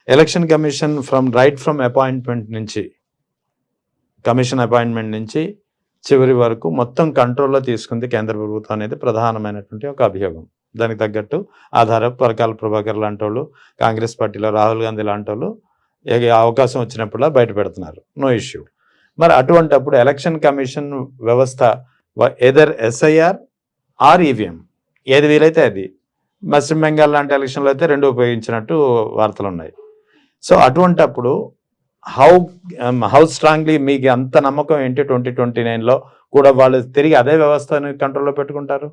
Election commission from appointment నుంచి, commission appointment నుంచి చివరి వరకు మొత్తం కంట్రోల్లో తీసుకుంది కేంద్ర ప్రభుత్వం అనేది ప్రధానమైనటువంటి ఒక అభియోగం. దానికి తగ్గట్టు ఆధార పరకాల ప్రభాకర్ లాంటి వాళ్ళు, కాంగ్రెస్ పార్టీలో రాహుల్ గాంధీ లాంటి వాళ్ళు అవకాశం వచ్చినప్పుడులా బయట పెడుతున్నారు. No issue. మరి అటువంటప్పుడు ఎలక్షన్ కమిషన్ వ్యవస్థ ఎదర్ ఎస్ఐఆర్ ఆర్ ఈవీఎం ఏది వీలైతే అది, పశ్చిమ బెంగాల్ లాంటి ఎలక్షన్లో అయితే రెండు ఉపయోగించినట్టు వార్తలు ఉన్నాయి. సో అటువంటప్పుడు హౌ స్ట్రాంగ్లీ మీకు అంత నమ్మకం ఏంటి 2029లో కూడా వాళ్ళు తిరిగి అదే వ్యవస్థని కంట్రోల్లో పెట్టుకుంటారు?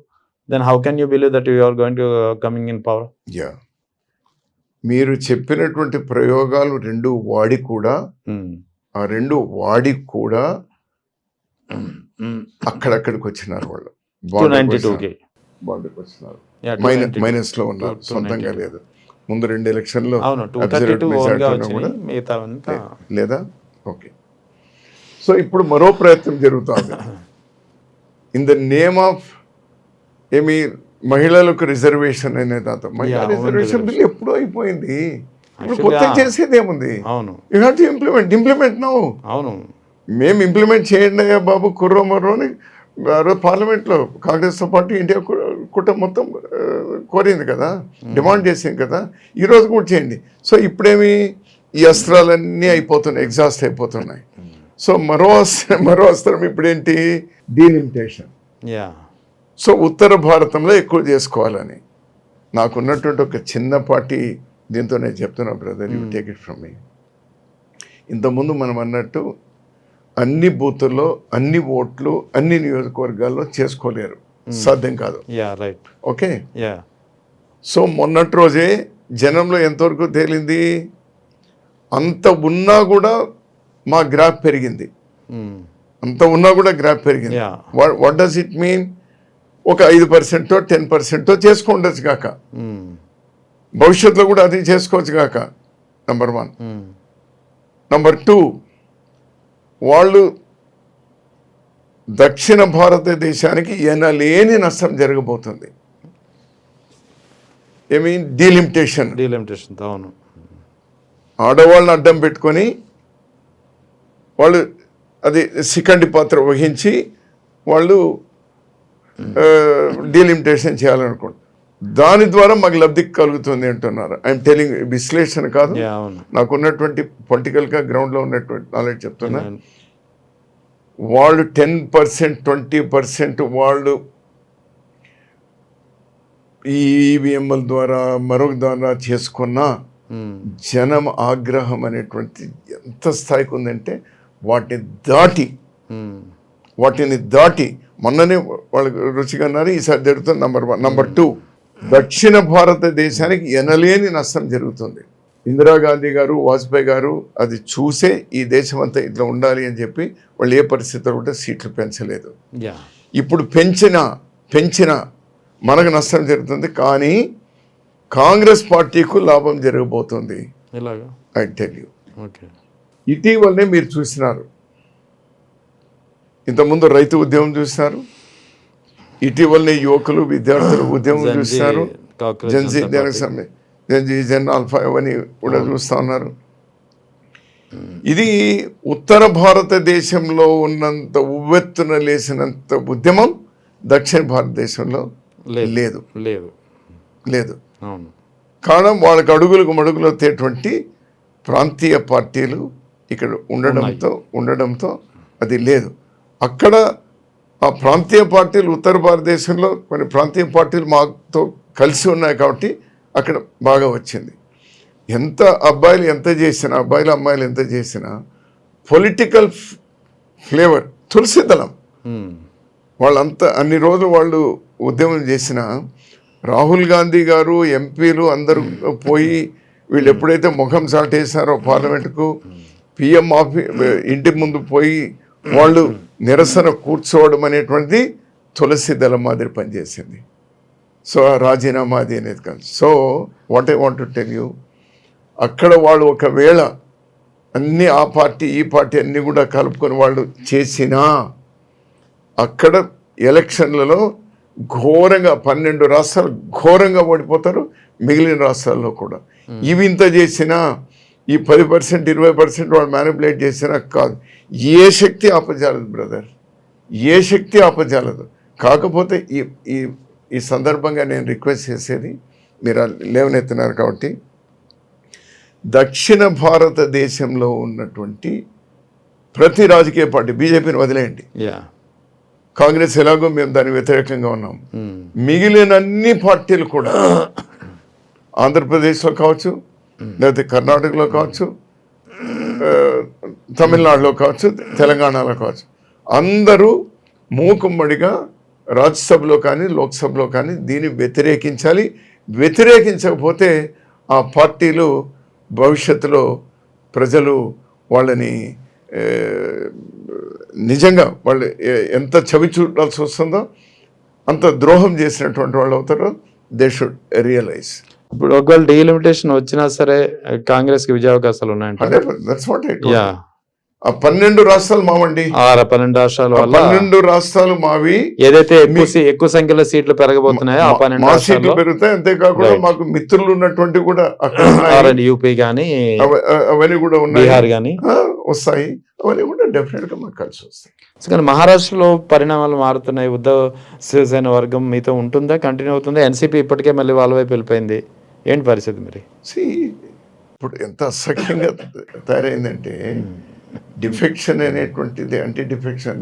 Then how can you believe that you are going to coming in power? మీరు చెప్పినటువంటి ప్రయోగాలు రెండు వాడి కూడా ఆ రెండు వాడి కూడా అక్కడక్కడికి వచ్చినారు వాళ్ళు. బాండ్కి వచ్చినారు, మైనస్ లో ఉన్నారు, సొంతంగా లేదు. ముందు 2 ఎలక్షన్లో లేదా? ఓకే. సో ఇప్పుడు మరో ప్రయత్నం జరుగుతుంది ఇన్ ద నేమ్ ఆఫ్ ఏమి మహిళలకు రిజర్వేషన్ అనే దాంతో. మహిళా రిజర్వేషన్ బిల్ ఎప్పుడో అయిపోయింది, ఇప్పుడు కొత్త చేసేది ఏముంది? You have to implement now. మేము ఇంప్లిమెంట్ చేయండి అయ్యా బాబు కుర్రో మర్రో అని పార్లమెంట్లో కాంగ్రెస్తో పాటు ఇండియా కూటమి మొత్తం కోరింది కదా, డిమాండ్ చేసింది కదా, ఈరోజు కూడా చేయండి. సో ఇప్పుడేమి ఈ అస్త్రాలన్నీ అయిపోతున్నాయి, ఎగ్జాస్ట్ అయిపోతున్నాయి. సో మరో అస్త్రం ఇప్పుడేంటి? డీలిమిటేషన్. సో ఉత్తర భారతంలో ఎక్కువ చేసుకోవాలని నాకున్నటువంటి ఒక చిన్నపాటి దీంతో నేను చెప్తున్నా brother, you take it from మీ. ఇంతకుముందు మనం అన్నట్టు అన్ని బూతుల్లో అన్ని ఓట్లు అన్ని నియోజకవర్గాల్లో చేసుకోలేరు, సాధ్యం కాదు. ఓకే. సో మొన్నటి రోజే జనంలో ఎంతవరకు తేలింది, అంత ఉన్నా కూడా మా గ్రాఫ్ పెరిగింది, అంత ఉన్నా కూడా గ్రాఫ్ పెరిగింది. What does it mean? ఒక 5% 10% చేసుకోండొచ్చు కాక, భవిష్యత్తులో కూడా అది చేసుకోవచ్చు కాక. నంబర్ 1. నంబర్ 2, వాళ్ళు దక్షిణ భారతదేశానికి ఎనలేని నష్టం జరగబోతుంది. డీలిమిటేషన్. అవును. ఆడవాళ్ళని అడ్డం పెట్టుకొని వాళ్ళు అది సికండి పాత్ర వహించి వాళ్ళు డీలిమిటేషన్ చేయాలనుకుంటారు. దాని ద్వారా మాకు లబ్ధి కలుగుతుంది అంటున్నారు. ఐఎమ్ టెలింగ్, విశ్లేషణ కాదు, నాకున్నటువంటి పొలిటికల్గా గ్రౌండ్లో ఉన్నటువంటి నాలెడ్జ్ చెప్తున్నా. వాళ్ళు 10% 20% వాళ్ళు ఈ ఈవీఎంల ద్వారా మరొక ద్వారా చేసుకున్న జనం ఆగ్రహం అనేటువంటి ఎంత స్థాయికి ఉందంటే వాటిని దాటి మొన్ననే వాళ్ళకి రుచిగా అన్నారు, ఈసారి జరుగుతుంది. నంబర్ 1. నంబర్ 2, దక్షిణ భారతదేశానికి ఎనలేని నష్టం జరుగుతుంది. ఇందిరాగాంధీ గారు, వాజ్పేయి గారు అది చూసే ఈ దేశం అంతా ఇట్లా ఉండాలి అని చెప్పి వాళ్ళు ఏ పరిస్థితుల్లో కూడా సీట్లు పెంచలేదు. ఇప్పుడు పెంచిన మనకు నష్టం జరుగుతుంది, కానీ కాంగ్రెస్ పార్టీకు లాభం జరగబోతుంది. I tell you. ఇటీవలనే మీరు చూసినారు, ఇంతకుముందు రైతు ఉద్యమం చూసినారు, ఇటీవలనే యువకులు విద్యార్థులు ఉద్యమం చూసినారు, జెన్ ఆల్ఫా అవన్నీ కూడా చూస్తూ ఉన్నారు. ఇది ఉత్తర భారతదేశంలో ఉన్నంత ఉవ్వెత్తున లేసినంత ఉద్యమం దక్షిణ భారతదేశంలో లేదు. కారణం వాళ్ళకి అడుగులకు మడుగులు వచ్చేటువంటి ప్రాంతీయ పార్టీలు ఇక్కడ ఉండడంతో అది లేదు. అక్కడ ఆ ప్రాంతీయ పార్టీలు ఉత్తర భారతదేశంలో కొన్ని ప్రాంతీయ పార్టీలు మాతో కలిసి ఉన్నాయి కాబట్టి అక్కడ బాగా వచ్చింది. అబ్బాయిలు అమ్మాయిలు ఎంత చేసినా పొలిటికల్ ఫ్లేవర్ తులసి దళం వాళ్ళంతా అన్ని రోజులు వాళ్ళు ఉద్యమం చేసిన రాహుల్ గాంధీ గారు, ఎంపీలు అందరూ పోయి వీళ్ళు ఎప్పుడైతే ముఖం చాటేశారో పార్లమెంటుకు, పిఎం ఇంటి ముందు పోయి వాళ్ళు నిరసన కూర్చోవడం అనేటువంటిది తులసి దళం మాదిరి పనిచేసింది. సో రాజీనామా అది అనేది కాదు. So what I want to tell you, అక్కడ వాళ్ళు ఒకవేళ అన్ని ఆ పార్టీ ఈ పార్టీ అన్నీ కూడా కలుపుకొని వాళ్ళు చేసినా అక్కడ ఎలక్షన్లలో ఘోరంగా 12 రాష్ట్రాలు ఘోరంగా ఓడిపోతారు, మిగిలిన రాష్ట్రాల్లో కూడా. ఇవి ఇంత చేసినా ఈ 10% 20% వాళ్ళు మ్యానిపులేట్ చేసినా కాదు. ఏ శక్తి ఆపజాలదు బ్రదర్, ఏ శక్తి ఆపజాలదు. కాకపోతే ఈ ఈ ఈ సందర్భంగా నేను రిక్వెస్ట్ చేసేది, మీరు లేవనెత్తినారు కాబట్టి, దక్షిణ భారతదేశంలో ఉన్నటువంటి ప్రతి రాజకీయ పార్టీ, బీజేపీని వదిలేయండి, కాంగ్రెస్ ఎలాగో మేము దాని వ్యతిరేకంగా ఉన్నాం, మిగిలిన అన్ని పార్టీలు కూడా ఆంధ్రప్రదేశ్లో కావచ్చు, లేకపోతే కర్ణాటకలో కావచ్చు, తమిళనాడులో కావచ్చు, తెలంగాణలో కావచ్చు, అందరూ మూకుమ్మడిగా రాజ్యసభలో కానీ లోక్సభలో కానీ దీన్ని వ్యతిరేకించాలి. వ్యతిరేకించకపోతే ఆ పార్టీలు భవిష్యత్తులో ప్రజలు వాళ్ళని నిజంగా వాళ్ళు ఎంత చవి చూడాల్సి వస్తుందో అంత ద్రోహం చేసినటువంటి వాళ్ళు అవుతారో దే షుడ్ రియలైజ్. ఇప్పుడు ఒకవేళ డీలిమిటేషన్ వచ్చినా సరే కాంగ్రెస్ కి విజయావకాశాలు ఉన్నాయంటే దట్స్ వాట్ ఐ టోల్డ్. ఆ 12 రాష్ట్రాలు మావండి, 12 రాష్ట్రాల వల్ల 12 రాష్ట్రాలు మావి. ఏదైతే ఎక్కువ సంఖ్యలో సీట్లు పెరగబోతున్నాయో ఆ 12 మా సీట్లు పెరుగుతాయి. అంతేకాకుండా మాకు మిత్రులు ఉన్నటువంటి కూడా అక్కడ యూపీ గానీ అవన్నీ కూడా ఉన్నాయి, బీహార్ గానీ వస్తాయి. అవన్నీ కూడా డెఫినెట్ గా మాకు కలిసి వస్తాయి. కానీ మహారాష్ట్రలో పరిణామాలు మారుతున్నాయి. ఉద్ధవ్ శివసేన వర్గం మీతో ఉంటుందా, కంటిన్యూ అవుతుందా? ఎన్సీపీ ఇప్పటికే మళ్ళీ వాళ్ళ వైపు వెళ్ళిపోయింది. ఏంటి పరిస్థితి మరి? ఇప్పుడు ఎంత అసఖ్యంగా తయారైందంటే డిఫెక్షన్ అనేటువంటిది, యాంటీ డిఫెక్షన్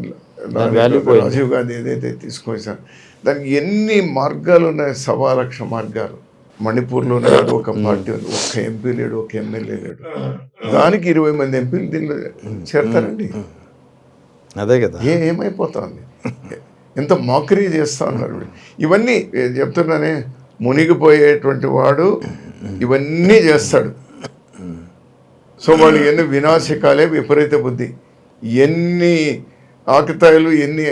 రాజీవ్ గాంధీ ఏదైతే తీసుకొచ్చారు దానికి ఎన్ని మార్గాలు ఉన్నాయి, 1,00,000 మార్గాలు. మణిపూర్లో ఒక పార్టీ ఉంది, ఒక్క ఎంపీ లేడు, ఒక ఎమ్మెల్యే లేడు, దానికి 20 మంది ఎంపీలు దీనిలో చేరతారండి. అదే కదా, ఏమైపోతుంది, ఎంత మాకరీ చేస్తా ఉన్నారు. ఇవన్నీ చెప్తున్నానే, మునిగిపోయేటువంటి వాడు ఇవన్నీ చేస్తాడు. సో వాళ్ళు ఎన్ని వినాశకాలే, విపరీత బుద్ధి, ఎన్ని ఆకతాయిలు, ఎన్ని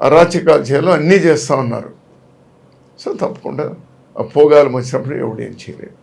అరాచకాలు చేయాలో అన్నీ చేస్తూ ఉన్నారు. సో తప్పకుండా ఆ పోగాలం వచ్చినప్పుడు ఎవడేం చేయలేదు.